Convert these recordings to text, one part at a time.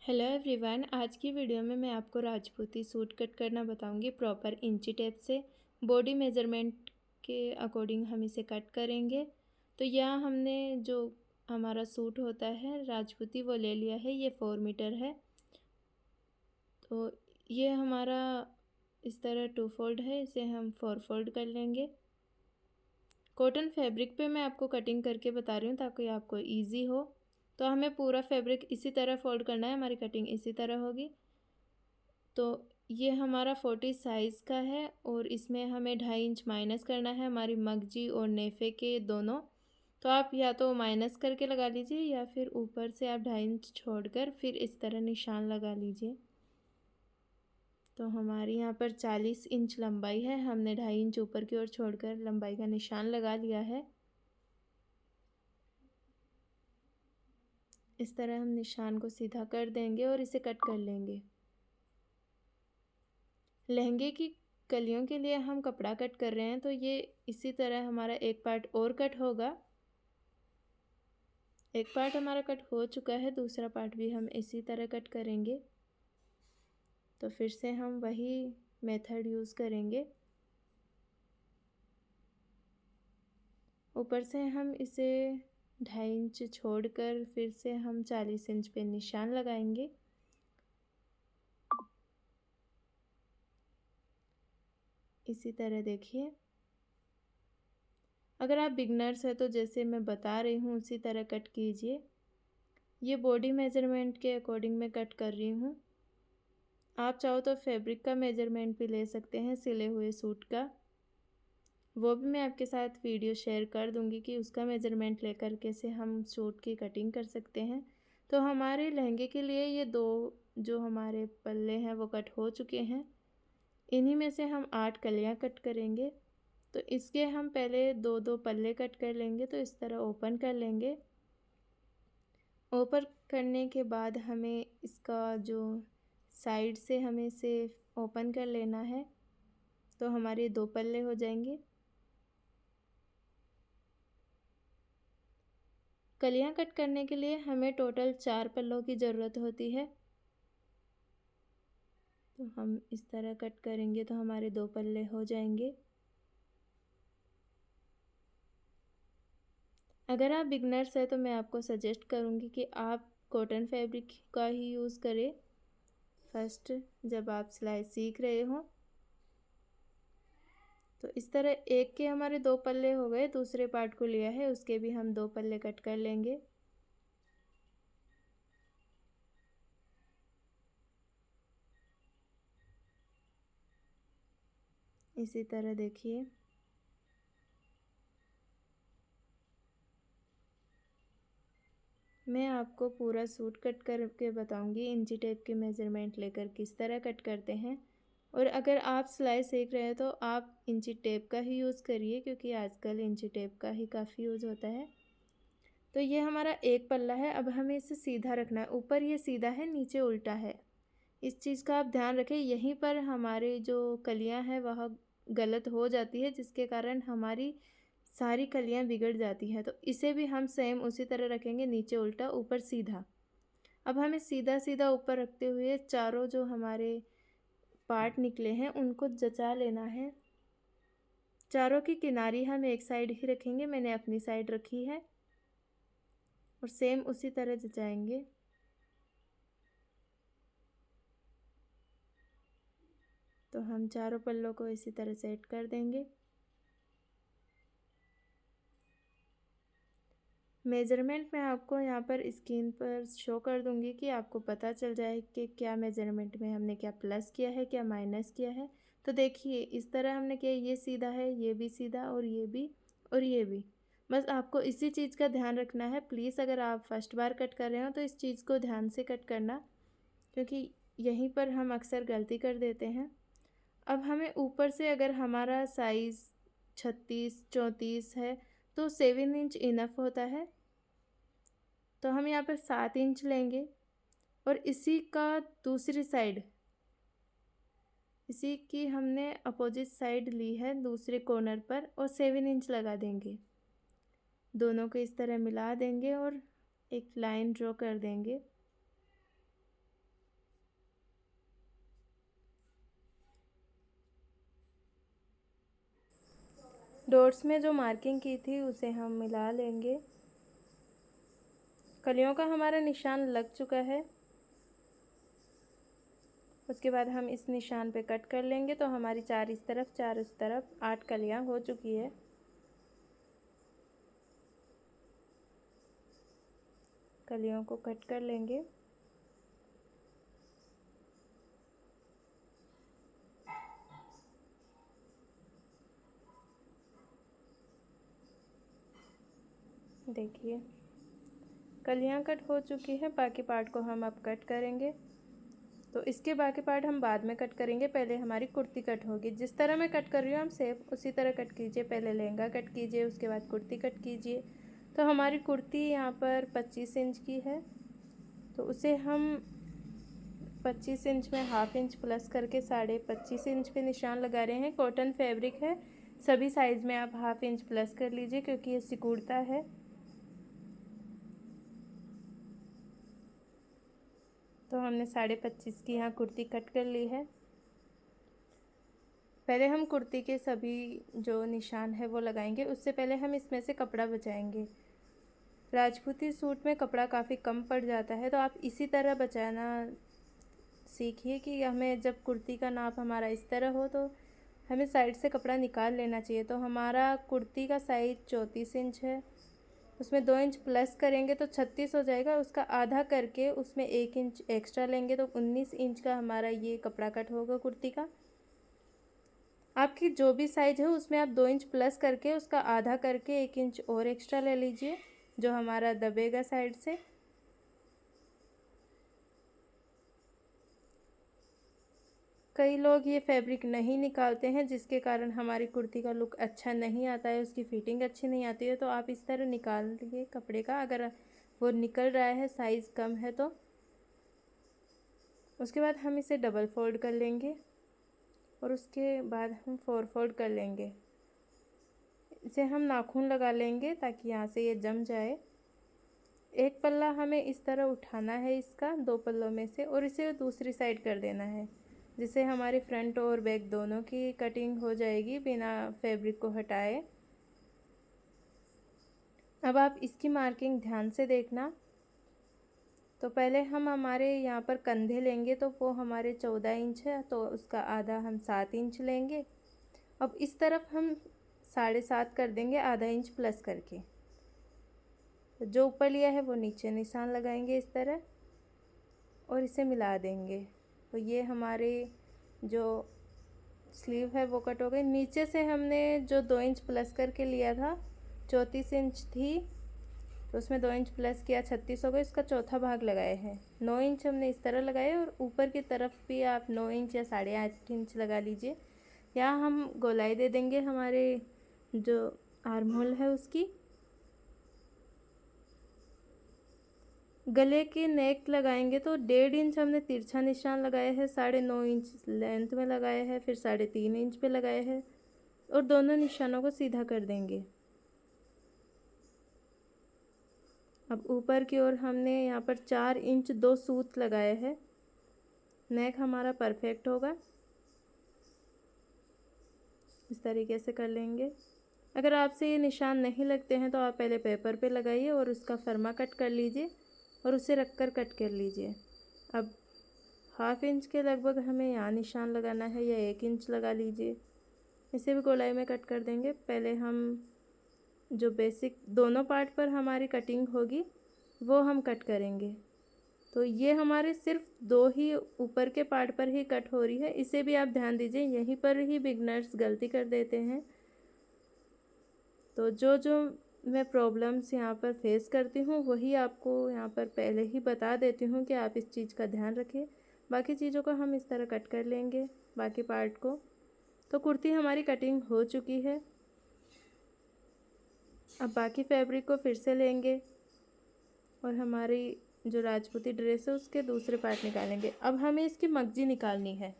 Hello everyone. आज की video में मैं आपको राजपूती सूट कट करना बताऊंगी प्रॉपर इंची टेप से। बॉडी मेजरमेंट के अकॉर्डिंग हम इसे कट करेंगे। तो यहाँ हमने जो हमारा सूट होता है राजपूती वो ले लिया है, ये 4 मीटर है। तो ये हमारा इस तरह 2 फोल्ड है, इसे हम 4 फोल्ड कर लेंगे। कॉटन फैब्रिक पे मैं आपको कटिंग करके बता रही हूँ ताकि आपको ईजी हो। तो हमें पूरा फैब्रिक इसी तरह फोल्ड करना है, हमारी कटिंग इसी तरह होगी। तो ये हमारा 40 साइज़ का है और इसमें हमें 2.5 इंच माइनस करना है हमारी मगजी और नेफे के दोनों। तो आप या तो माइनस करके लगा लीजिए या फिर ऊपर से आप 2.5 इंच छोड़कर फिर इस तरह निशान लगा लीजिए। तो हमारी यहाँ पर 40 इंच लंबाई है, हमने 2.5 इंच ऊपर की ओर छोड़कर लंबाई का निशान लगा लिया है। इस तरह हम निशान को सीधा कर देंगे और इसे कट कर लेंगे। लहंगे की कलियों के लिए हम कपड़ा कट कर रहे हैं, तो ये इसी तरह हमारा एक पार्ट और कट होगा। एक पार्ट हमारा कट हो चुका है, दूसरा पार्ट भी हम इसी तरह कट करेंगे। तो फिर से हम वही मेथड यूज़ करेंगे। ऊपर से हम इसे 2.5 इंच छोड़कर फिर से हम 40 इंच पे निशान लगाएंगे। इसी तरह देखिए, अगर आप बिगनर्स हैं तो जैसे मैं बता रही हूँ उसी तरह कट कीजिए। ये बॉडी मेजरमेंट के अकॉर्डिंग मैं कट कर रही हूँ। आप चाहो तो फैब्रिक का मेजरमेंट भी ले सकते हैं सिले हुए सूट का, वो भी मैं आपके साथ वीडियो शेयर कर दूंगी कि उसका मेजरमेंट लेकर कैसे हम सूट की कटिंग कर सकते हैं। तो हमारे लहंगे के लिए ये दो जो हमारे पल्ले हैं वो कट हो चुके हैं। इन्हीं में से हम 8 कलियां कट करेंगे। तो इसके हम पहले दो दो पल्ले कट कर लेंगे। तो इस तरह ओपन कर लेंगे। ओपन करने के बाद हमें इसका जो साइड से हमें इसे ओपन कर लेना है। तो हमारे 2 पल्ले हो जाएंगे। कलियां कट करने के लिए हमें टोटल 4 पल्लों की ज़रूरत होती है। तो हम इस तरह कट करेंगे तो हमारे 2 पल्ले हो जाएंगे। अगर आप बिगनर्स हैं तो मैं आपको सजेस्ट करूंगी कि आप कॉटन फैब्रिक का ही यूज़ करें फर्स्ट, जब आप सिलाई सीख रहे हो। तो इस तरह एक के हमारे 2 पल्ले हो गए, दूसरे पार्ट को लिया है उसके भी हम 2 पल्ले कट कर लेंगे। इसी तरह देखिए, मैं आपको पूरा सूट कट करके बताऊंगी इंची टेप के मेज़रमेंट लेकर किस तरह कट करते हैं। और अगर आप सिलाई सीख रहे हैं तो आप इंची टेप का ही यूज़ करिए, क्योंकि आजकल इंची टेप का ही काफ़ी यूज़ होता है। तो ये हमारा एक पल्ला है, अब हमें इसे सीधा रखना है। ऊपर ये सीधा है, नीचे उल्टा है। इस चीज़ का आप ध्यान रखें। यहीं पर हमारे जो कलियां हैं वह गलत हो जाती है, जिसके कारण हमारी सारी कलियां बिगड़ जाती हैं। तो इसे भी हम सेम उसी तरह रखेंगे, नीचे उल्टा ऊपर सीधा। अब हमें सीधा सीधा ऊपर रखते हुए चारों जो हमारे पार्ट निकले हैं उनको जचा लेना है। चारों की किनारी हम एक साइड ही रखेंगे, मैंने अपनी साइड रखी है, और सेम उसी तरह जचाएंगे। तो हम चारों पल्लों को इसी तरह सेट कर देंगे। मेज़रमेंट मैं आपको यहाँ पर स्क्रीन पर शो कर दूँगी कि आपको पता चल जाए कि क्या मेज़रमेंट में हमने क्या प्लस किया है, क्या माइनस किया है। तो देखिए इस तरह हमने किया, ये सीधा है, ये भी सीधा, और ये भी, और ये भी। बस आपको इसी चीज़ का ध्यान रखना है। प्लीज़ अगर आप फर्स्ट बार कट कर रहे हो तो इस चीज़ को ध्यान से कट करना, क्योंकि यहीं पर हम अक्सर गलती कर देते हैं। अब हमें ऊपर से, अगर हमारा साइज़ 36 34 है तो 7 इंच इनफ होता है। तो हम यहाँ पर 7 इंच लेंगे और इसी का दूसरी साइड, इसी की हमने अपोजिट साइड ली है दूसरे कॉर्नर पर, और 7 इंच लगा देंगे। दोनों को इस तरह मिला देंगे और एक लाइन ड्रॉ कर देंगे। डॉट्स में जो मार्किंग की थी उसे हम मिला लेंगे। कलियों का हमारा निशान लग चुका है। उसके बाद हम इस निशान पे कट कर लेंगे तो हमारी 4 इस तरफ 4 इस तरफ 8 कलियां हो चुकी है। कलियों को कट कर लेंगे। देखिए कलियां कट हो चुकी है। बाकी पार्ट को हम अब कट करेंगे। तो इसके बाकी पार्ट हम बाद में कट करेंगे। पहले हमारी कुर्ती कट होगी। जिस तरह मैं कट कर रही हूँ हम सेम उसी तरह कट कीजिए। पहले लहंगा कट कीजिए, उसके बाद कुर्ती कट कीजिए। तो हमारी कुर्ती यहाँ पर 25 इंच की है, तो उसे हम 25 इंच में हाफ इंच प्लस करके 25.5 इंच पे निशान लगा रहे हैं। कॉटन फैब्रिक है, सभी साइज़ में आप हाफ इंच प्लस कर लीजिए क्योंकि ये सिकुड़ता है। तो हमने 25.5 की यहाँ कुर्ती कट कर ली है। पहले हम कुर्ती के सभी जो निशान है वो लगाएंगे। उससे पहले हम इसमें से कपड़ा बचाएंगे। राजपूती सूट में कपड़ा काफ़ी कम पड़ जाता है, तो आप इसी तरह बचाना सीखिए कि हमें जब कुर्ती का नाप हमारा इस तरह हो तो हमें साइड से कपड़ा निकाल लेना चाहिए। तो हमारा कुर्ती का साइज़ 34 इंच है, उसमें 2 इंच प्लस करेंगे तो 36 हो जाएगा। उसका आधा करके उसमें 1 इंच एक्स्ट्रा लेंगे तो 19 इंच का हमारा ये कपड़ा कट होगा कुर्ती का। आपकी जो भी साइज़ है उसमें आप 2 इंच प्लस करके उसका आधा करके 1 इंच और एक्स्ट्रा ले लीजिए, जो हमारा दबेगा साइड से। कई लोग ये फैब्रिक नहीं निकालते हैं, जिसके कारण हमारी कुर्ती का लुक अच्छा नहीं आता है, उसकी फिटिंग अच्छी नहीं आती है। तो आप इस तरह निकाल लीजिए कपड़े का, अगर वो निकल रहा है साइज़ कम है तो। उसके बाद हम इसे डबल फोल्ड कर लेंगे और उसके बाद हम 4 फोल्ड कर लेंगे। इसे हम नाखून लगा लेंगे ताकि यहाँ से ये जम जाए। एक पल्ला हमें इस तरह उठाना है इसका 2 पल्लों में से, और इसे दूसरी साइड कर देना है, जिससे हमारे फ्रंट और बैक दोनों की कटिंग हो जाएगी बिना फैब्रिक को हटाए। अब आप इसकी मार्किंग ध्यान से देखना। तो पहले हम हमारे यहाँ पर कंधे लेंगे तो वो हमारे 14 इंच है, तो उसका आधा हम 7 इंच लेंगे। अब इस तरफ हम 7.5 कर देंगे, आधा इंच प्लस करके। तो जो ऊपर लिया है वो नीचे निशान लगाएंगे इस तरह और इसे मिला देंगे। तो ये हमारे जो स्लीव है वो कट हो गई। नीचे से हमने जो 2 इंच प्लस करके लिया था, 34 इंच थी, तो उसमें 2 इंच प्लस किया 36 हो गए। इसका चौथा भाग लगाए हैं 9 इंच हमने इस तरह लगाए, और ऊपर की तरफ भी आप 9 इंच या 8.5 इंच लगा लीजिए। यहाँ हम गोलाई दे देंगे हमारे जो आर्म होल है उसकी। गले की नेक लगाएंगे तो 1.5 इंच हमने तिरछा निशान लगाया है, 9.5 इंच लेंथ में लगाया है, फिर 3.5 इंच पे लगाया है, और दोनों निशानों को सीधा कर देंगे। अब ऊपर की ओर हमने यहाँ पर 4 इंच 2 सूत लगाए हैं। नेक हमारा परफेक्ट होगा। इस तरीके से कर लेंगे। अगर आपसे ये निशान नहीं लगते हैं तो आप पहले पेपर पे लगाइए और उसका फरमा कट कर लीजिए और उसे रख कर कट कर लीजिए। अब हाफ इंच के लगभग हमें यहाँ निशान लगाना है, या 1 इंच लगा लीजिए। इसे भी गोलाई में कट कर देंगे। पहले हम जो बेसिक दोनों पार्ट पर हमारी कटिंग होगी वो हम कट करेंगे। तो ये हमारे सिर्फ 2 ही ऊपर के पार्ट पर ही कट हो रही है, इसे भी आप ध्यान दीजिए। यहीं पर ही बिगनर्स गलती कर देते हैं। तो जो जो मैं प्रॉब्लम्स यहाँ पर फेस करती हूँ वही आपको यहाँ पर पहले ही बता देती हूँ कि आप इस चीज़ का ध्यान रखिए। बाकी चीज़ों को हम इस तरह कट कर लेंगे, बाकी पार्ट को। तो कुर्ती हमारी कटिंग हो चुकी है। अब बाकी फैब्रिक को फिर से लेंगे और हमारी जो राजपूती ड्रेस है उसके दूसरे पार्ट निकालेंगे। अब हमें इसकी मगजी निकालनी है।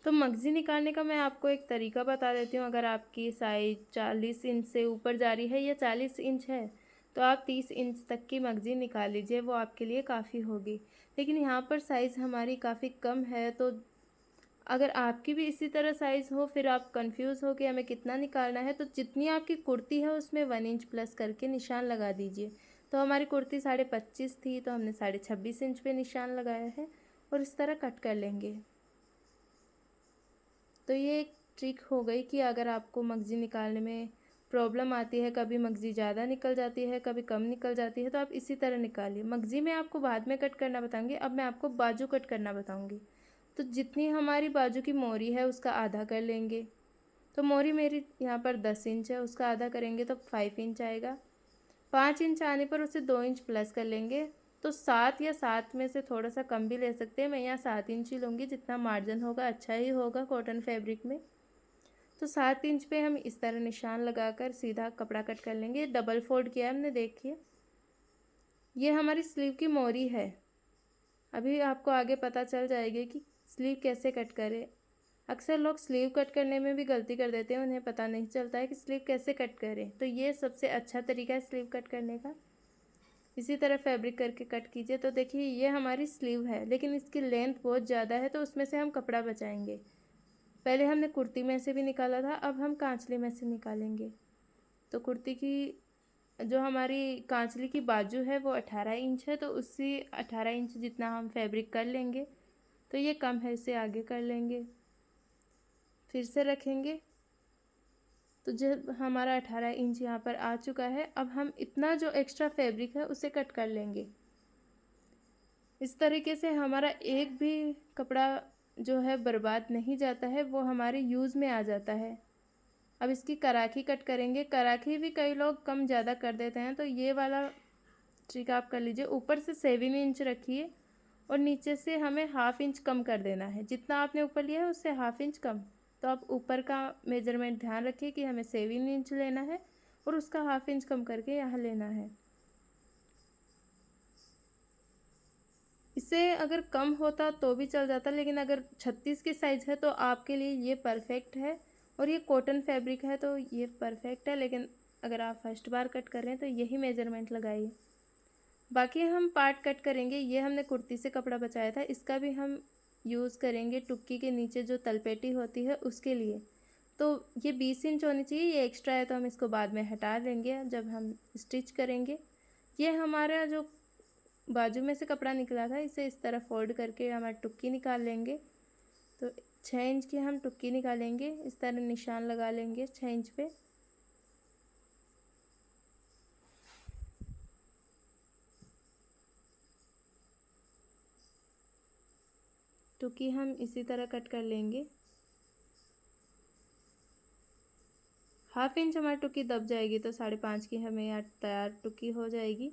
तो मगजी निकालने का मैं आपको एक तरीका बता देती हूँ। अगर आपकी साइज़ 40 इंच से ऊपर जा रही है या 40 इंच है तो आप 30 इंच तक की मगजी निकाल लीजिए, वो आपके लिए काफ़ी होगी। लेकिन यहाँ पर साइज़ हमारी काफ़ी कम है, तो अगर आपकी भी इसी तरह साइज़ हो, फिर आप कंफ्यूज हो कि हमें कितना निकालना है, तो जितनी आपकी कुर्ती है उसमें 1 इंच प्लस करके निशान लगा दीजिए। तो हमारी कुर्ती 25.5 थी, तो हमने 26.5 इंच पे निशान लगाया है और इस तरह कट कर लेंगे। तो ये एक ट्रिक हो गई कि अगर आपको मगज़ी निकालने में प्रॉब्लम आती है, कभी मगज़ी ज़्यादा निकल जाती है, कभी कम निकल जाती है, तो आप इसी तरह निकालिए। मगज़ी मैं आपको बाद में कट करना बताऊँगी, अब मैं आपको बाजू कट करना बताऊँगी। तो जितनी हमारी बाजू की मोरी है उसका आधा कर लेंगे। तो मोरी मेरी यहाँ पर 10 इंच है, उसका आधा करेंगे तो 5 इंच आएगा। 5 इंच आने पर उसे 2 इंच प्लस कर लेंगे। तो 7 या 7 में से थोड़ा सा कम भी ले सकते हैं, मैं यहाँ 7 इंच ही लूँगी, जितना मार्जिन होगा अच्छा ही होगा कॉटन फैब्रिक में। तो 7 इंच पे हम इस तरह निशान लगाकर सीधा कपड़ा कट कर लेंगे। डबल फोल्ड किया है हमने, देखिए ये हमारी स्लीव की मोरी है। अभी आपको आगे पता चल जाएगी कि स्लीव कैसे कट करें। अक्सर लोग स्लीव कट करने में भी गलती कर देते हैं, उन्हें पता नहीं चलता है कि स्लीव कैसे कट करें। तो ये सबसे अच्छा तरीका है स्लीव कट करने का। इसी तरह फैब्रिक करके कट कीजिए। तो देखिए ये हमारी स्लीव है, लेकिन इसकी लेंथ बहुत ज़्यादा है, तो उसमें से हम कपड़ा बचाएंगे। पहले हमने कुर्ती में से भी निकाला था, अब हम कांचली में से निकालेंगे। तो कुर्ती की जो हमारी कांचली की बाजू है वो 18 इंच है, तो उसी 18 इंच जितना हम फैब्रिक कर लेंगे। तो ये कम है, इसे आगे कर लेंगे, फिर से रखेंगे। तो जब हमारा 18 इंच यहाँ पर आ चुका है, अब हम इतना जो एक्स्ट्रा फैब्रिक है उसे कट कर लेंगे। इस तरीके से हमारा एक भी कपड़ा जो है बर्बाद नहीं जाता है, वो हमारे यूज़ में आ जाता है। अब इसकी कराखी कट करेंगे। कराखी भी कई लोग कम ज़्यादा कर देते हैं, तो ये वाला ट्रिक आप कर लीजिए। ऊपर से 7 इंच रखिए और नीचे से हमें हाफ इंच कम कर देना है। जितना आपने ऊपर लिया है उससे हाफ इंच कम। तो आप ऊपर का मेजरमेंट ध्यान रखिए कि हमें 7 इंच लेना है और उसका हाफ इंच कम करके यहाँ लेना है। इससे अगर कम होता तो भी चल जाता, लेकिन अगर 36 की साइज़ है तो आपके लिए ये परफेक्ट है। और ये कॉटन फैब्रिक है तो ये परफेक्ट है, लेकिन अगर आप फर्स्ट बार कट कर रहे हैं तो यही मेजरमेंट लगाइए। बाकी हम पार्ट कट करेंगे। ये हमने कुर्ती से कपड़ा बचाया था, इसका भी हम यूज़ करेंगे टुक्की के नीचे जो तलपेटी होती है उसके लिए। तो ये 20 इंच होनी चाहिए, ये एक्स्ट्रा है तो हम इसको बाद में हटा देंगे जब हम स्टिच करेंगे। ये हमारा जो बाजू में से कपड़ा निकला था, इसे इस तरह फोल्ड करके हमारी टुक्की निकाल लेंगे। तो 6 इंच की हम टुक्की निकालेंगे, इस तरह निशान लगा लेंगे 6 इंच पे। टुक्की हम इसी तरह कट कर लेंगे। हाफ इंच हमारी टुक्की दब जाएगी तो 5.5 की हमें यहाँ तैयार टुक्की हो जाएगी।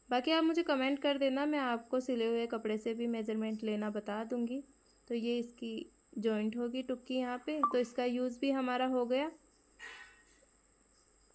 बाकी आप मुझे कमेंट कर देना, मैं आपको सिले हुए कपड़े से भी मेज़रमेंट लेना बता दूंगी। तो ये इसकी जॉइंट होगी टुक्की यहाँ पे, तो इसका यूज़ भी हमारा हो गया।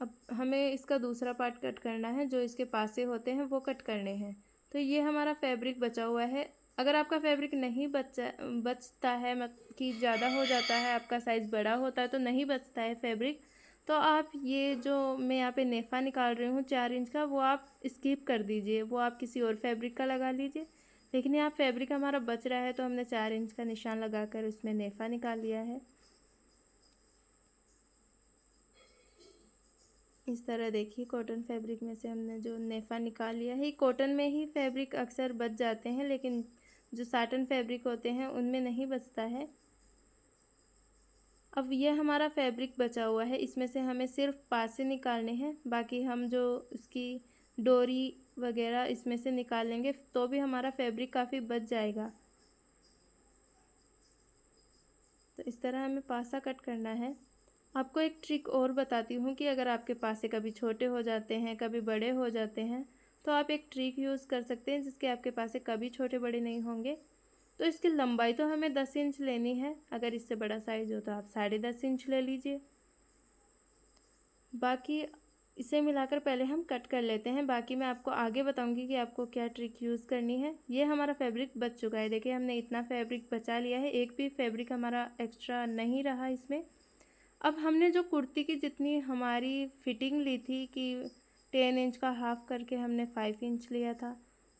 अब हमें इसका दूसरा पार्ट कट करना है, जो इसके पासे होते हैं वो कट करने हैं। तो ये हमारा फैब्रिक बचा हुआ है। अगर आपका फैब्रिक नहीं बचता है, कि ज़्यादा हो जाता है, आपका साइज़ बड़ा होता है तो नहीं बचता है फैब्रिक, तो आप ये जो मैं यहाँ पे नेफा निकाल रही हूँ 4 इंच का, वो आप स्किप कर दीजिए, वो आप किसी और फैब्रिक का लगा लीजिए। लेकिन यहाँ फैब्रिक हमारा बच रहा है तो हमने 4 इंच का निशान लगाकर उसमें नेफा निकाल लिया है। इस तरह देखिए कॉटन फैब्रिक में से हमने जो नेफा निकाल लिया है। कॉटन में ही फैब्रिक अक्सर बच जाते हैं, लेकिन जो साटन फैब्रिक होते हैं उनमें नहीं बचता है। अब ये हमारा फैब्रिक बचा हुआ है, इसमें से हमें सिर्फ पासे निकालने हैं। बाकी हम जो इसकी डोरी वगैरह इसमें से निकाल लेंगे, तो भी हमारा फैब्रिक काफ़ी बच जाएगा। तो इस तरह हमें पासा कट करना है। आपको एक ट्रिक और बताती हूँ कि अगर आपके पासे कभी छोटे हो जाते हैं, कभी बड़े हो जाते हैं, तो आप एक ट्रिक यूज़ कर सकते हैं जिसके आपके पासे कभी छोटे बड़े नहीं होंगे। तो इसकी लंबाई तो हमें 10 इंच लेनी है। अगर इससे बड़ा साइज़ हो तो आप 10.5 इंच ले लीजिए। बाकी इसे मिलाकर पहले हम कट कर लेते हैं, बाकी मैं आपको आगे बताऊंगी कि आपको क्या ट्रिक यूज़ करनी है। ये हमारा फैब्रिक बच चुका है, देखिए हमने इतना फैब्रिक बचा लिया है, एक भी फैब्रिक हमारा एक्स्ट्रा नहीं रहा इसमें। अब हमने जो कुर्ती की जितनी हमारी फिटिंग ली थी कि 10 इंच का हाफ़ करके हमने 5 इंच लिया था,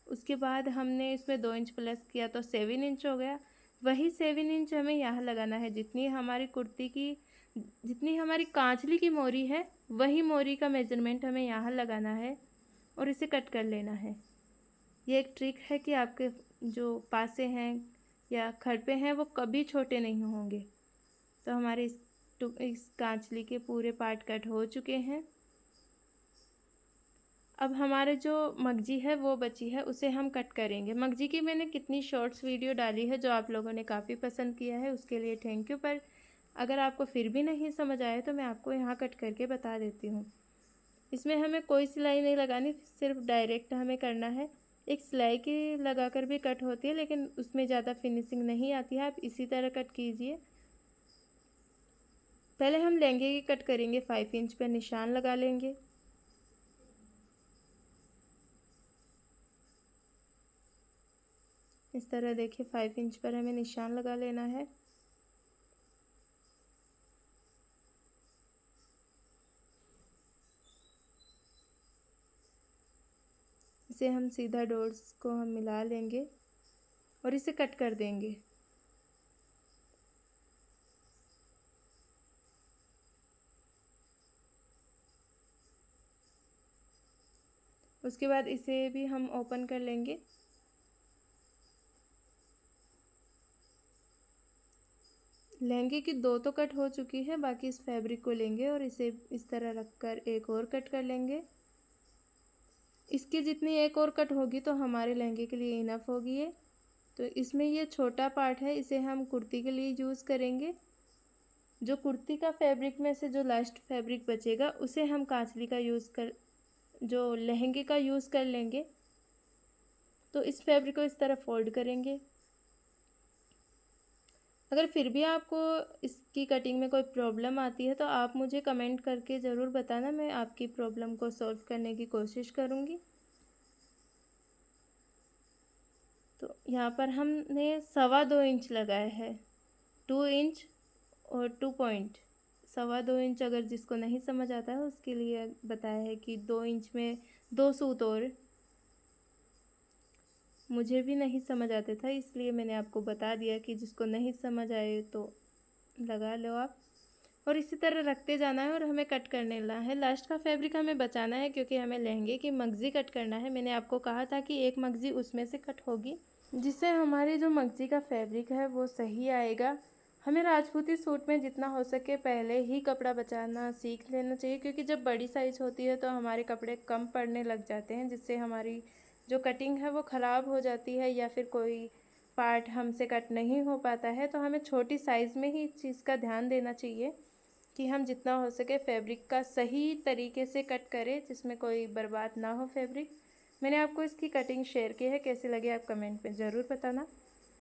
उसके बाद हमने इसमें 2 इंच प्लस किया तो 7 इंच हो गया। वही 7 इंच हमें यहाँ लगाना है। जितनी हमारी कांचली की मोरी है वही मोरी का मेज़रमेंट हमें यहाँ लगाना है और इसे कट कर लेना है। ये एक ट्रिक है कि आपके जो पासे हैं या खरपे हैं वो कभी छोटे नहीं होंगे। तो हमारे इस कांचली के पूरे पार्ट कट हो चुके हैं। अब हमारे जो मगजी है वो बची है, उसे हम कट करेंगे। मगजी की मैंने कितनी शॉर्ट्स वीडियो डाली है जो आप लोगों ने काफ़ी पसंद किया है, उसके लिए थैंक यू। पर अगर आपको फिर भी नहीं समझ आया तो मैं आपको यहाँ कट करके बता देती हूँ। इसमें हमें कोई सिलाई नहीं लगानी, सिर्फ डायरेक्ट हमें करना है। एक सिलाई की लगाकर भी कट होती है लेकिन उसमें ज़्यादा फिनिशिंग नहीं आती है। आप इसी तरह कट कीजिए। पहले हम लहंगे की कट करेंगे। 5 इंच पर निशान लगा लेंगे। इस तरह देखिए 5 इंच पर हमें निशान लगा लेना है। इसे हम सीधा डॉट्स को हम मिला लेंगे और इसे कट कर देंगे। उसके बाद इसे भी हम ओपन कर लेंगे। लहंगे की 2 तो कट हो चुकी है, बाकी इस फैब्रिक को लेंगे और इसे इस तरह रखकर एक और कट कर लेंगे। इसकी जितनी एक और कट होगी तो हमारे लहंगे के लिए इनफ होगी ये। तो इसमें ये छोटा पार्ट है, इसे हम कुर्ती के लिए यूज़ करेंगे। जो कुर्ती का फैब्रिक में से जो लास्ट फैब्रिक बचेगा उसे हम कांचली का जो लहंगे का यूज़ कर लेंगे। तो इस फैब्रिक को इस तरह फोल्ड करेंगे। अगर फिर भी आपको इसकी कटिंग में कोई प्रॉब्लम आती है तो आप मुझे कमेंट करके ज़रूर बताना, मैं आपकी प्रॉब्लम को सॉल्व करने की कोशिश करूँगी। तो यहाँ पर हमने 2.25 इंच लगाया है। 2 इंच और 2 पॉइंट 2.25 इंच। अगर जिसको नहीं समझ आता है उसके लिए बताया है कि 2 इंच में 2 सूत और। मुझे भी नहीं समझ आता था इसलिए मैंने आपको बता दिया कि जिसको नहीं समझ आए तो लगा लो आप। और इसी तरह रखते जाना है और हमें कट करने लेना है। लास्ट का फैब्रिक हमें बचाना है क्योंकि हमें लहंगे की मगजी कट करना है। मैंने आपको कहा था कि एक मगजी उसमें से कट होगी, जिससे हमारी जो मगजी का फैब्रिक है वो सही आएगा। हमें राजपूती सूट में जितना हो सके पहले ही कपड़ा बचाना सीख लेना चाहिए, क्योंकि जब बड़ी साइज़ होती है तो हमारे कपड़े कम पड़ने लग जाते हैं, जिससे हमारी जो कटिंग है वो ख़राब हो जाती है या फिर कोई पार्ट हमसे कट नहीं हो पाता है। तो हमें छोटी साइज़ में ही इस चीज़ का ध्यान देना चाहिए कि हम जितना हो सके फैब्रिक का सही तरीके से कट करें, जिसमें कोई बर्बाद ना हो फैब्रिक। मैंने आपको इसकी कटिंग शेयर की है, कैसी लगी आप कमेंट में ज़रूर बताना।